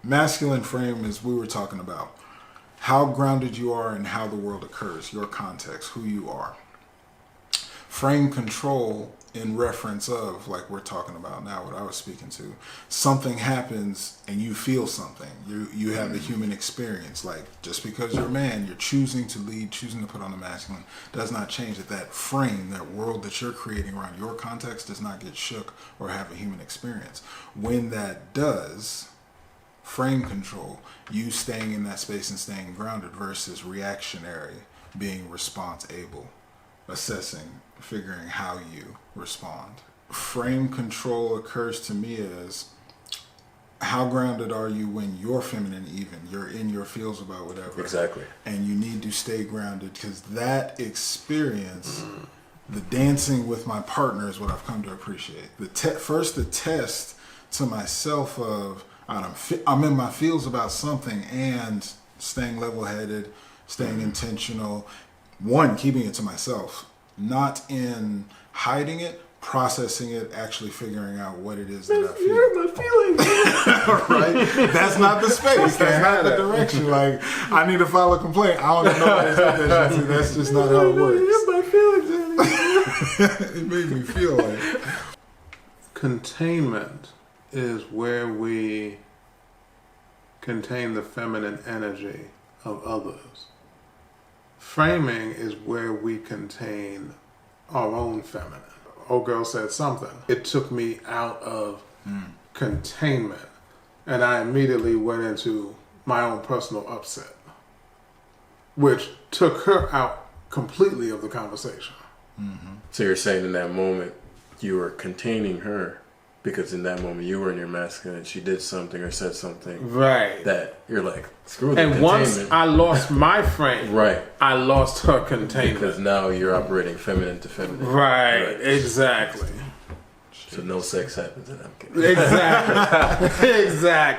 masculine frame is we were talking about how grounded you are and how the world occurs, your context, who you are. Frame control in reference of, like we're talking about now, what I was speaking to. Something happens and you feel something. You have the human experience. Like, just because you're a man, you're choosing to lead, choosing to put on the masculine, does not change that that frame, that world that you're creating around your context does not get shook or have a human experience. When that does, frame control, you staying in that space and staying grounded versus reactionary, being response able, assessing, figuring how you respond. Frame control occurs to me as how grounded are you when you're feminine, even you're in your feels about whatever. Exactly. And you need to stay grounded, because that experience, the dancing with my partner, is what I've come to appreciate. The test to myself of I'm in my feels about something, and staying level-headed, staying intentional. One, keeping it to myself, not in hiding it, processing it, actually figuring out what it is that I feel. My feelings. Right? That's not the space. That's not the direction. Like, I need to file a complaint. I don't know why it's not that shit. That's just not how it works. My feelings. It made me feel like. Containment is where we contain the feminine energy of others. Framing is where we contain our own feminine. Old girl said something. It took me out of containment, and I immediately went into my own personal upset, which took her out completely of the conversation. Mm-hmm. So you're saying in that moment you were containing her, because in that moment you were in your masculine, she did something or said something, right, that you're like, screw the and once I lost my frame, right, I lost her containment, because now you're operating feminine to feminine, right. Exactly. So no sex happens in that case. Exactly. Exactly.